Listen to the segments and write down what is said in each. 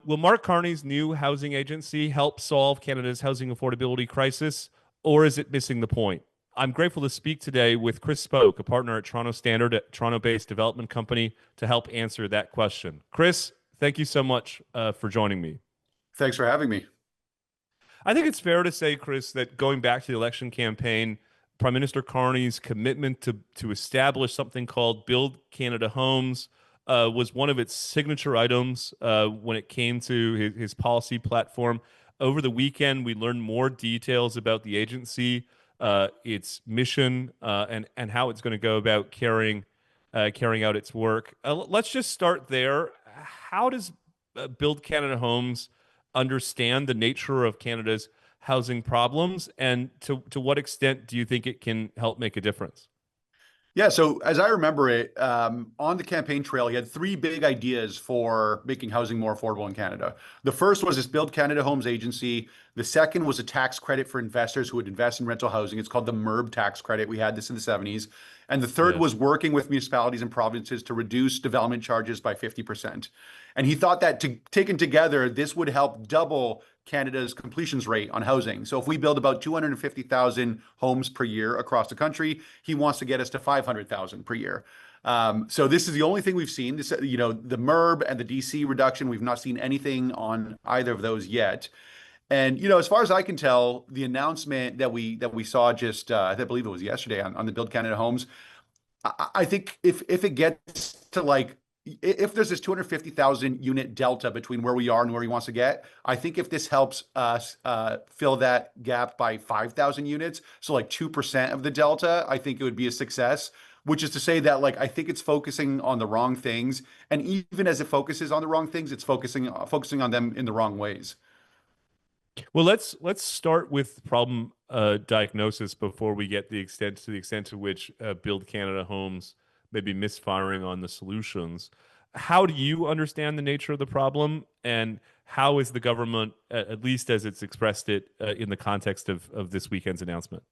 will Mark Carney's new housing agency help solve Canada's housing affordability crisis, or is it missing the point? I'm grateful to speak today with Chris Spoke, a partner at Toronto Standard, a Toronto-based development company, to help answer that question. Chris, thank you so much for joining me. Thanks for having me. I think it's fair to say, Chris, that going back to the election campaign, Prime Minister Carney's commitment to establish something called Build Canada Homes was one of its signature items when it came to his policy platform. Over the weekend, we learned more details about the agency, its mission, and how it's going to go about carrying out its work. Let's just start there. How does Build Canada Homes understand the nature of Canada's housing problems, and to what extent do you think it can help make a difference? Yeah, so as I remember it, on the campaign trail, he had three big ideas for making housing more affordable in Canada. The first was this Build Canada Homes Agency. The second was a tax credit for investors who would invest in rental housing. It's called the MERB tax credit. We had this in the 70s. And the third Yes. was working with municipalities and provinces to reduce development charges by 50%. And he thought that taken together, this would help double Canada's completions rate on housing. So if we build about 250,000 homes per year across the country, he wants to get us to 500,000 per year. So this is the only thing we've seen. This, the MERB and the DC reduction, we've not seen anything on either of those yet. And as far as I can tell, the announcement that we saw just, I believe it was yesterday on the Build Canada Homes, I think if it gets to if there's this 250,000 unit delta between where we are and where he wants to get, I think if this helps us fill that gap by 5,000 units, so like 2% of the delta, I think it would be a success. Which is to say that I think it's focusing on the wrong things, and even as it focuses on the wrong things, it's focusing on them in the wrong ways. Well, let's start with problem diagnosis before we get the extent to which Build Canada Homes may be misfiring on the solutions. How do you understand the nature of the problem, and how is the government, at least as it's expressed it in the context of this weekend's announcement?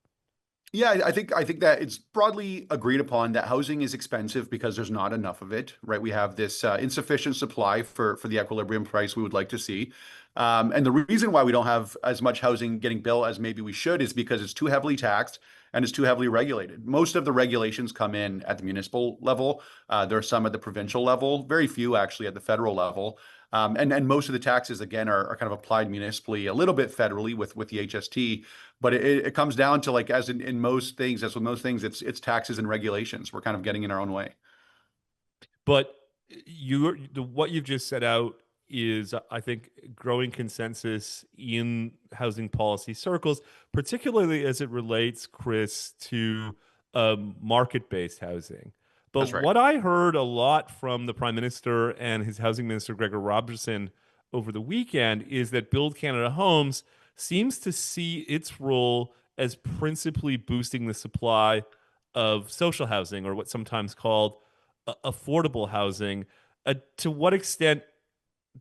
Yeah, I think that it's broadly agreed upon that housing is expensive because there's not enough of it, right? We have this insufficient supply for the equilibrium price we would like to see. And the reason why we don't have as much housing getting built as maybe we should is because it's too heavily taxed and it's too heavily regulated. Most of the regulations come in at the municipal level. There are some at the provincial level, very few actually at the federal level. And most of the taxes, again, are kind of applied municipally, a little bit federally with the HST. But it comes down to as in most things, as with most things, it's taxes and regulations. We're kind of getting in our own way. But what you've just set out is, I think, growing consensus in housing policy circles, particularly as it relates, Chris, to market-based housing. But That's right. what I heard a lot from the Prime Minister and his housing minister, Gregor Robertson, over the weekend is that Build Canada Homes seems to see its role as principally boosting the supply of social housing, or what's sometimes called affordable housing. To what extent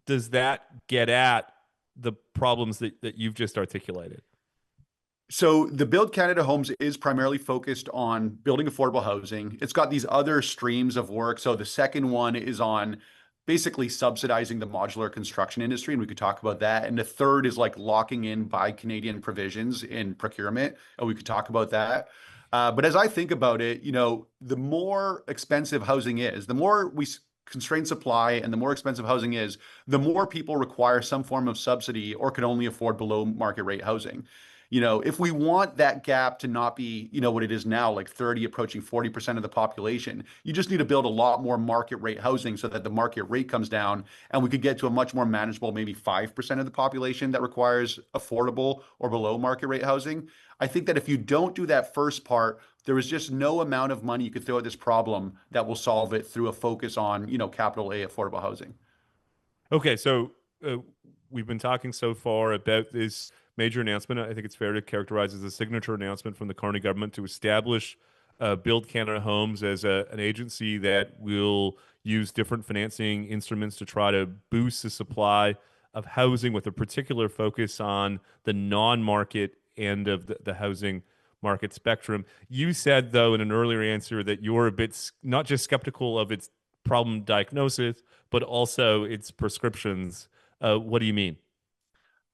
does that get at the problems that you've just articulated? So the Build Canada Homes is primarily focused on building affordable housing. It's got these other streams of work. So the second one is on basically subsidizing the modular construction industry, and we could talk about that. And the third is locking in buy Canadian provisions in procurement, and we could talk about that. But as I think about it, the more expensive housing is, the more we constrain supply and the more expensive housing is, the more people require some form of subsidy or can only afford below market rate housing. If we want that gap to not be, what it is now, like 30 approaching 40% of the population, you just need to build a lot more market rate housing so that the market rate comes down and we could get to a much more manageable, maybe 5% of the population that requires affordable or below market rate housing. I think that if you don't do that first part, there is just no amount of money you could throw at this problem that will solve it through a focus on, capital A affordable housing. Okay, so uh, we've been talking so far about this major announcement. I think it's fair to characterize as a signature announcement from the Carney government to establish Build Canada Homes as an agency that will use different financing instruments to try to boost the supply of housing with a particular focus on the non-market end of the housing market spectrum. You said, though, in an earlier answer that you're a bit not just skeptical of its problem diagnosis, but also its prescriptions What do you mean?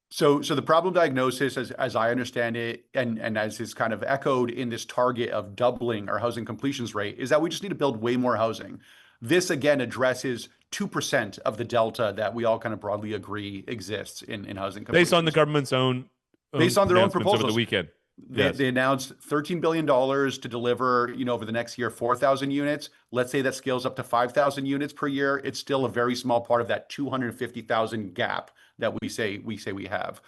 So the problem diagnosis, as I understand it, and as is kind of echoed in this target of doubling our housing completions rate, is that we just need to build way more housing. This again addresses 2% of the delta that we all kind of broadly agree exists in housing Based on the completions. government's own Based on their own pronouncements over the proposals, weekend. they, Yes. they announced $13 billion to deliver, over the next year, 4,000 units. Let's say that scales up to 5,000 units per year. It's still a very small part of that 250,000 gap that we have.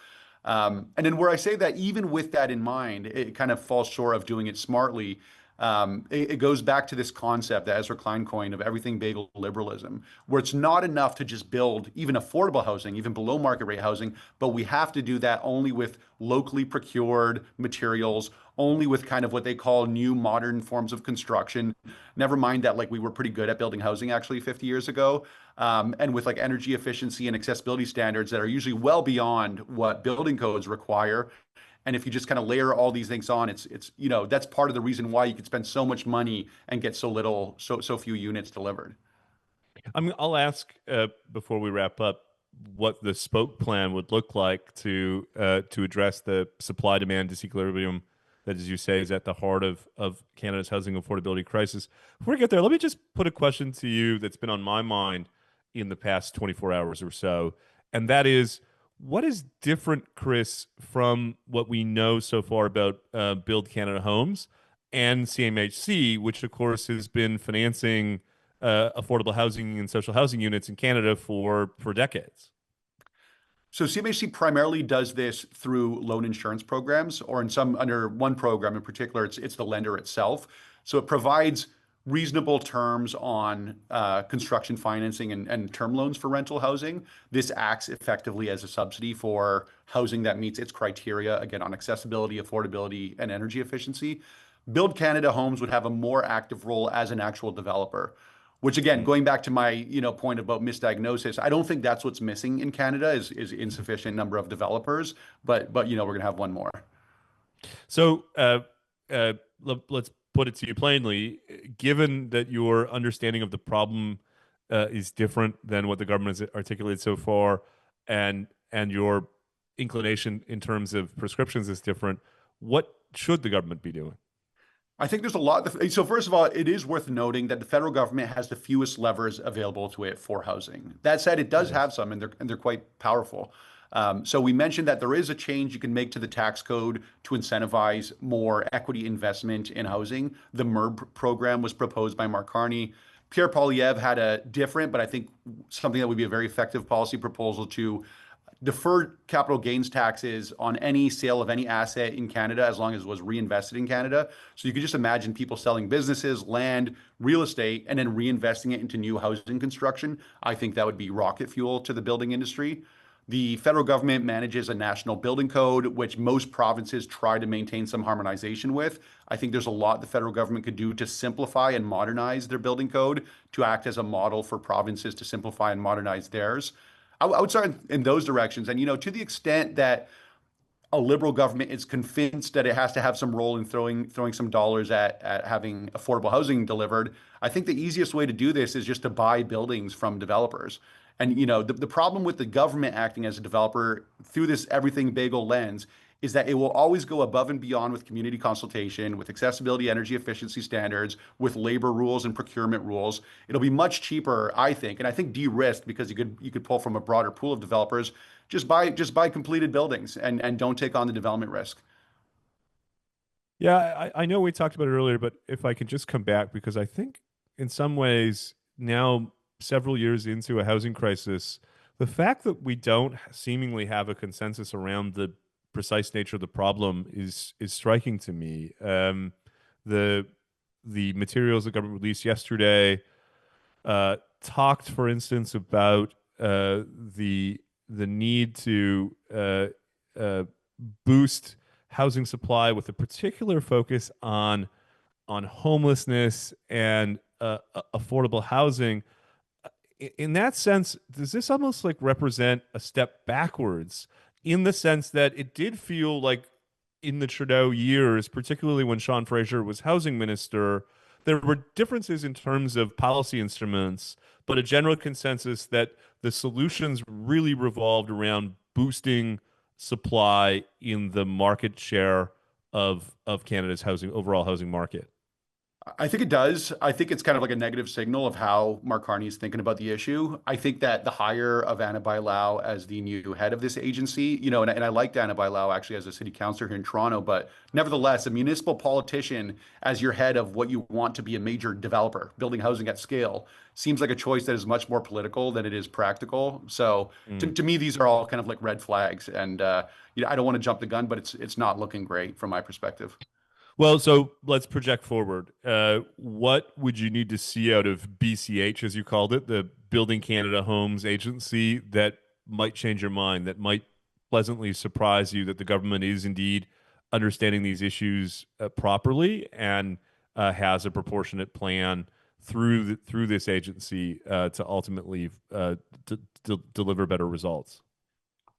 And then where I say that, even with that in mind, it kind of falls short of doing it smartly. It goes back to this concept that Ezra Klein coined of everything bagel liberalism, where it's not enough to just build even affordable housing, even below market rate housing, but we have to do that only with locally procured materials, only with kind of what they call new modern forms of construction. Never mind that, like, we were pretty good at building housing actually 50 years ago. And with like energy efficiency and accessibility standards that are usually well beyond what building codes require. And if you just kind of layer all these things on, that's part of the reason why you could spend so much money and get so few units delivered. I'll ask before we wrap up what the spoke plan would look like to address the supply demand disequilibrium that, as you say, is at the heart of Canada's housing affordability crisis. Before we get there, let me just put a question to you that's been on my mind in the past 24 hours or so, and that is, what is different, Chris, from what we know so far about Build Canada Homes and CMHC, which of course has been financing affordable housing and social housing units in Canada for decades? So CMHC primarily does this through loan insurance programs, or in some under one program in particular, it's the lender itself. So it provides reasonable terms on construction financing and term loans for rental housing. This acts effectively as a subsidy for housing that meets its criteria, again, on accessibility, affordability, and energy efficiency. Build Canada Homes would have a more active role as an actual developer. Which again, Mm. going back to my point about misdiagnosis, I don't think that's what's missing in Canada is insufficient number of developers, but we're gonna have one more. So uh, let's put it to you plainly. Given that your understanding of the problem is different than what the government has articulated so far, and your inclination in terms of prescriptions is different, what should the government be doing? I think there's a lot. So first of all, it is worth noting that the federal government has the fewest levers available to it for housing. That said, it does have some, and they're quite powerful. So we mentioned that there is a change you can make to the tax code to incentivize more equity investment in housing. The MERB program was proposed by Mark Carney. Pierre Poilievre had a different, but I think something that would be a very effective policy proposal to deferred capital gains taxes on any sale of any asset in Canada as long as it was reinvested in Canada. So you could just imagine people selling businesses, land, real estate, and then reinvesting it into new housing construction. I think that would be rocket fuel to the building industry. The federal government manages a national building code, which most provinces try to maintain some harmonization with. I think there's a lot the federal government could do to simplify and modernize their building code to act as a model for provinces to simplify and modernize theirs. I would start in those directions. And, to the extent that a liberal government is convinced that it has to have some role in throwing some dollars at having affordable housing delivered, I think the easiest way to do this is just to buy buildings from developers. And, the problem with the government acting as a developer through this everything bagel lens is that it will always go above and beyond with community consultation, with accessibility, energy efficiency standards, with labor rules and procurement rules. It'll be much cheaper, I think, and I think de-risked because you could pull from a broader pool of developers. Just buy completed buildings and don't take on the development risk. Yeah, I know we talked about it earlier, but if I could just come back, because I think in some ways now, several years into a housing crisis, the fact that we don't seemingly have a consensus around the precise nature of the problem is striking to me. The the materials the government released yesterday talked, for instance, about the need to boost housing supply with a particular focus on homelessness and affordable housing. In that sense, does this almost like represent a step backwards in the sense that it did feel like in the Trudeau years, particularly when Sean Fraser was housing minister, there were differences in terms of policy instruments, but a general consensus that the solutions really revolved around boosting supply in the market share of Canada's housing overall housing market. I think it does. I think it's kind of like a negative signal of how Mark Carney is thinking about the issue. I think that the hire of Anna Bailão as the new head of this agency, and I liked Anna Bailão actually as a city councillor here in Toronto, but nevertheless, a municipal politician as your head of what you want to be a major developer, building housing at scale, seems like a choice that is much more political than it is practical. So to me, these are all kind of like red flags, and I don't want to jump the gun, but it's not looking great from my perspective. Well, so let's project forward. What would you need to see out of BCH, as you called it, the Building Canada Homes Agency, that might change your mind, that might pleasantly surprise you that the government is indeed understanding these issues properly and has a proportionate plan through this agency to ultimately deliver better results?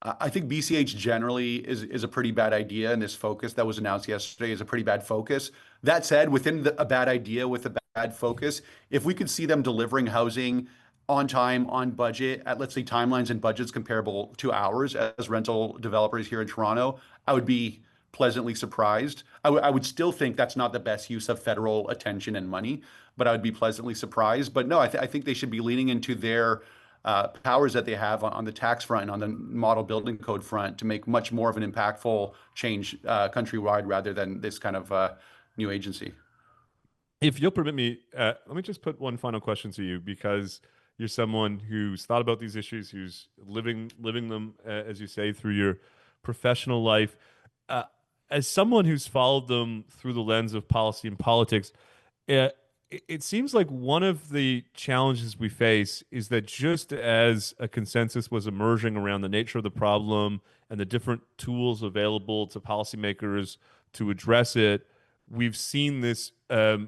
I think BCH generally is a pretty bad idea, and this focus that was announced yesterday is a pretty bad focus. That said, within a bad idea with a bad focus, if we could see them delivering housing on time, on budget, at let's say timelines and budgets comparable to ours as rental developers here in Toronto, I would be pleasantly surprised. I would still think that's not the best use of federal attention and money, but I would be pleasantly surprised. But no, I think they should be leaning into their powers that they have on the tax front and on the model building code front to make much more of an impactful change countrywide rather than this kind of new agency. If you'll permit me, let me just put one final question to you because you're someone who's thought about these issues, who's living them, as you say, through your professional life. Uh, as someone who's followed them through the lens of policy and politics, uh, it seems like one of the challenges we face is that just as a consensus was emerging around the nature of the problem and the different tools available to policymakers to address it, we've seen this a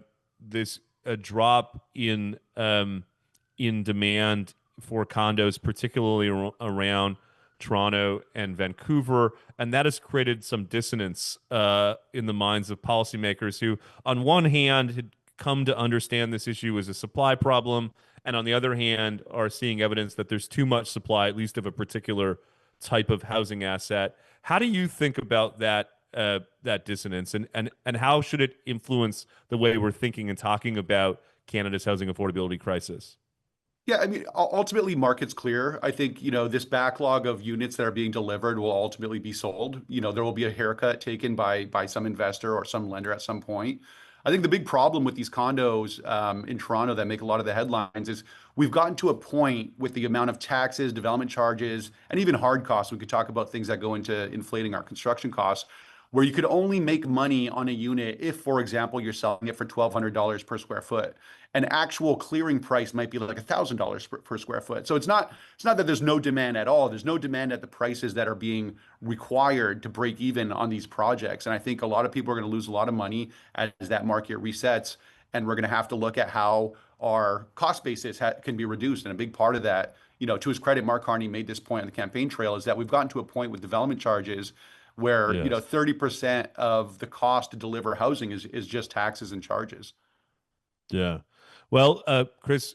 drop in demand for condos, particularly around Toronto and Vancouver, and that has created some dissonance in the minds of policymakers who, on one hand, had come to understand this issue as a supply problem, and on the other hand, are seeing evidence that there's too much supply, at least of a particular type of housing asset. How do you think about that dissonance, and how should it influence the way we're thinking and talking about Canada's housing affordability crisis? Yeah, I mean, ultimately, market's clear. I think, this backlog of units that are being delivered will ultimately be sold. There will be a haircut taken by some investor or some lender at some point. I think the big problem with these condos in Toronto that make a lot of the headlines is we've gotten to a point with the amount of taxes, development charges, and even hard costs. We could talk about things that go into inflating our construction costs, where you could only make money on a unit if, for example, you're selling it for $1,200 per square foot. An actual clearing price might be like $1,000 per square foot. So it's not that there's no demand at all. There's no demand at the prices that are being required to break even on these projects. And I think a lot of people are going to lose a lot of money as that market resets. And we're going to have to look at how our cost basis can be reduced. And a big part of that, to his credit, Mark Carney made this point on the campaign trail, is that we've gotten to a point with development charges where Yes. 30% of the cost to deliver housing is just taxes and charges. Yeah. Well, Chris,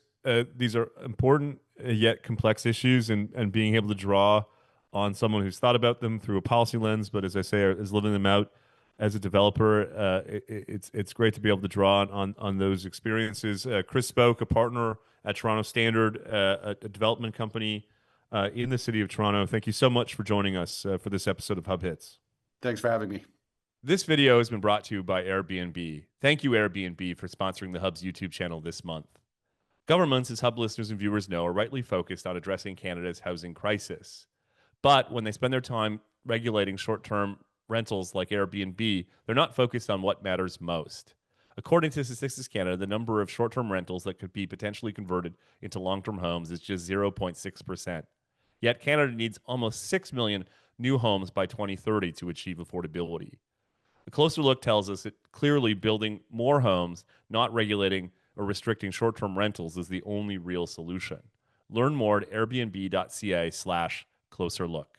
these are important yet complex issues, and being able to draw on someone who's thought about them through a policy lens, but as I say, is living them out as a developer, it's great to be able to draw on those experiences. Chris Spoke, a partner at Toronto Standard, a development company in the city of Toronto. Thank you so much for joining us for this episode of Hub Hits. Thanks for having me. This video has been brought to you by Airbnb. Thank you, Airbnb, for sponsoring the Hub's YouTube channel this month. Governments, as Hub listeners and viewers know, are rightly focused on addressing Canada's housing crisis. But when they spend their time regulating short-term rentals like Airbnb, they're not focused on what matters most. According to Statistics Canada, the number of short-term rentals that could be potentially converted into long-term homes is just 0.6%. Yet Canada needs almost 6 million new homes by 2030 to achieve affordability. A closer look tells us that clearly building more homes, not regulating or restricting short-term rentals, is the only real solution. Learn more at airbnb.ca/closer look.